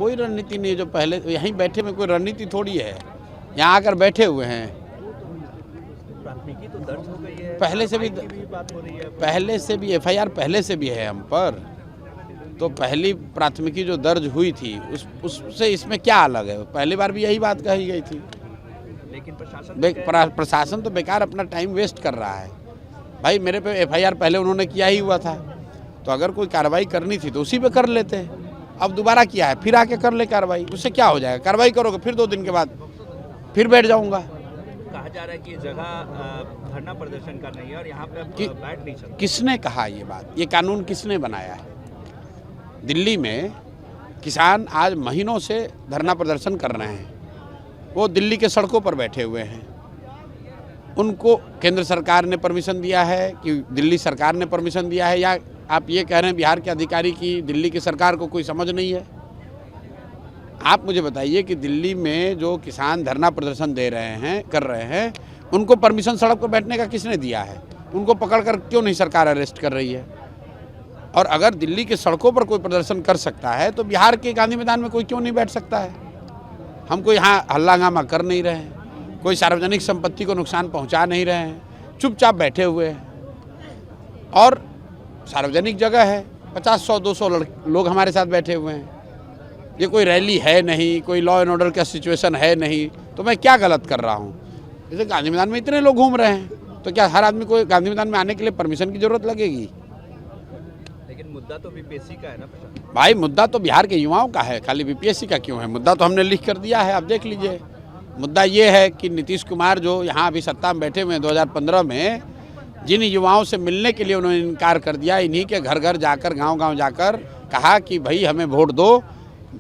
कोई रणनीति नहीं है। जो पहले यहीं बैठे में कोई रणनीति थोड़ी है, यहाँ आकर बैठे हुए हैं। प्राथमिकी तो दर्ज हो गई है, पहले से भी बात हो रही है, पहले से भी एफआईआर पहले से भी है हम पर। तो पहली प्राथमिकी जो दर्ज हुई थी उससे इसमें क्या अलग है? पहली बार भी यही बात कही गई थी। लेकिन प्रशासन तो बेकार अपना टाइम वेस्ट कर रहा है। भाई मेरे पे एफआईआर पहले उन्होंने किया ही हुआ था, तो अगर कोई कार्रवाई करनी थी तो उसी पे कर लेते हैं। अब दोबारा किया है, फिर आके कर ले कार्रवाई, उससे क्या हो जाएगा? कार्रवाई करोगे फिर 2 दिन के बाद फिर बैठ जाऊंगा। कहा जा रहा है कि जगह धरना प्रदर्शन का नहीं है और यहाँ पे बैठ नहीं सकते। किसने कहा ये बात? ये कानून किसने बनाया है? दिल्ली में किसान आज महीनों से धरना प्रदर्शन कर रहे हैं, वो दिल्ली के सड़कों पर बैठे हुए हैं। उनको केंद्र सरकार ने परमिशन दिया है कि दिल्ली सरकार ने परमिशन दिया है, या आप ये कह रहे हैं बिहार के अधिकारी की दिल्ली की सरकार को कोई समझ नहीं है? आप मुझे बताइए कि दिल्ली में जो किसान धरना प्रदर्शन कर रहे हैं, उनको परमिशन सड़क पर बैठने का किसने दिया है? उनको पकड़कर क्यों नहीं सरकार अरेस्ट कर रही है? और अगर दिल्ली के सड़कों पर कोई प्रदर्शन कर सकता है तो बिहार के गांधी मैदान में कोई क्यों नहीं बैठ सकता है? हम कोई यहाँ हल्लागामा कर नहीं रहे हैं, कोई सार्वजनिक संपत्ति को नुकसान पहुँचा नहीं रहे हैं, चुपचाप बैठे हुए हैं। और सार्वजनिक जगह है, 50, 100, 200 लोग हमारे साथ बैठे हुए हैं। ये कोई रैली है नहीं, कोई लॉ एंड ऑर्डर का सिचुएशन है नहीं, तो मैं क्या गलत कर रहा हूँ? जैसे गांधी मैदान में इतने लोग घूम रहे हैं, तो क्या हर आदमी को गांधी मैदान में आने के लिए परमिशन की जरूरत लगेगी? लेकिन मुद्दा तो बीपीएससी का है ना भाई, मुद्दा तो बिहार के युवाओं का है, खाली बीपीएससी का क्यों है? मुद्दा तो हमने लिख कर दिया है, आप देख लीजिए। मुद्दा ये है कि नीतीश कुमार जो यहाँ अभी सत्ता में बैठे हुए हैं, 2015 में जिन युवाओं से मिलने के लिए उन्होंने इनकार कर दिया, इन्हीं के घर घर जाकर, गांव-गांव जाकर कहा कि भाई हमें वोट दो,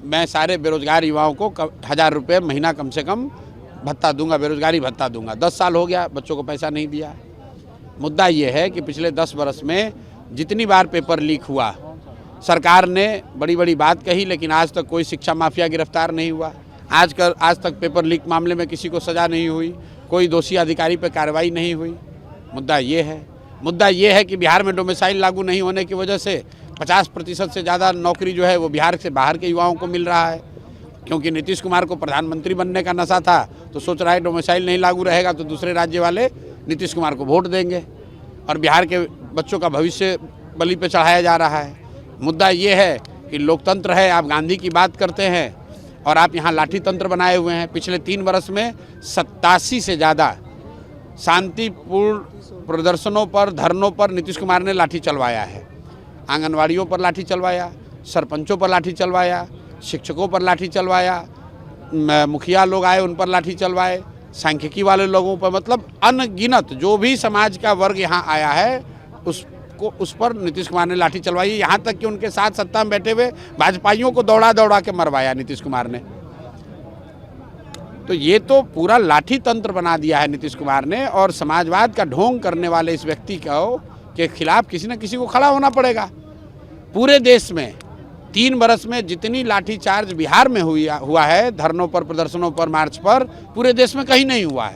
मैं सारे बेरोजगार युवाओं को 1000 रुपये महीना कम से कम भत्ता दूंगा, बेरोजगारी भत्ता दूंगा। 10 साल हो गया, बच्चों को पैसा नहीं दिया। मुद्दा ये है कि पिछले 10 बरस में जितनी बार पेपर लीक हुआ, सरकार ने बड़ी बड़ी बात कही, लेकिन आज तक कोई शिक्षा माफिया गिरफ्तार नहीं हुआ। आज तक पेपर लीक मामले में किसी को सज़ा नहीं हुई, कोई दोषी अधिकारी पर कार्रवाई नहीं हुई। मुद्दा ये है कि बिहार में डोमिसाइल लागू नहीं होने की वजह से 50% से ज़्यादा नौकरी जो है वो बिहार से बाहर के युवाओं को मिल रहा है। क्योंकि नीतीश कुमार को प्रधानमंत्री बनने का नशा था, तो सोच रहा है डोमिसाइल नहीं लागू रहेगा तो दूसरे राज्य वाले नीतीश कुमार को वोट देंगे, और बिहार के बच्चों का भविष्य बलि पे चढ़ाया जा रहा है। मुद्दा ये है कि लोकतंत्र है, आप गांधी की बात करते हैं और आप यहाँ लाठी तंत्र बनाए हुए हैं। पिछले 3 वर्ष में 87 से ज़्यादा शांतिपूर्ण प्रदर्शनों पर, धरनों पर नीतीश कुमार ने लाठी चलवाया है। आंगनवाड़ियों पर लाठी चलवाया, सरपंचों पर लाठी चलवाया, शिक्षकों पर लाठी चलवाया, मुखिया लोग आए उन पर लाठी चलवाए, सांख्यिकी वाले लोगों पर, मतलब अनगिनत जो भी समाज का वर्ग यहाँ आया है उस पर नीतीश कुमार ने लाठी चलवाई। यहाँ तक कि उनके साथ सत्ता में बैठे हुए भाजपाइयों को दौड़ा दौड़ा के मरवाया नीतीश कुमार ने। तो ये तो पूरा लाठी तंत्र बना दिया है नीतीश कुमार ने, और समाजवाद का ढोंग करने वाले इस व्यक्ति के खिलाफ किसी न किसी को खड़ा होना पड़ेगा। पूरे देश में 3 बरस में जितनी लाठीचार्ज बिहार में हुआ है, धरनों पर, प्रदर्शनों पर, मार्च पर, पूरे देश में कहीं नहीं हुआ है।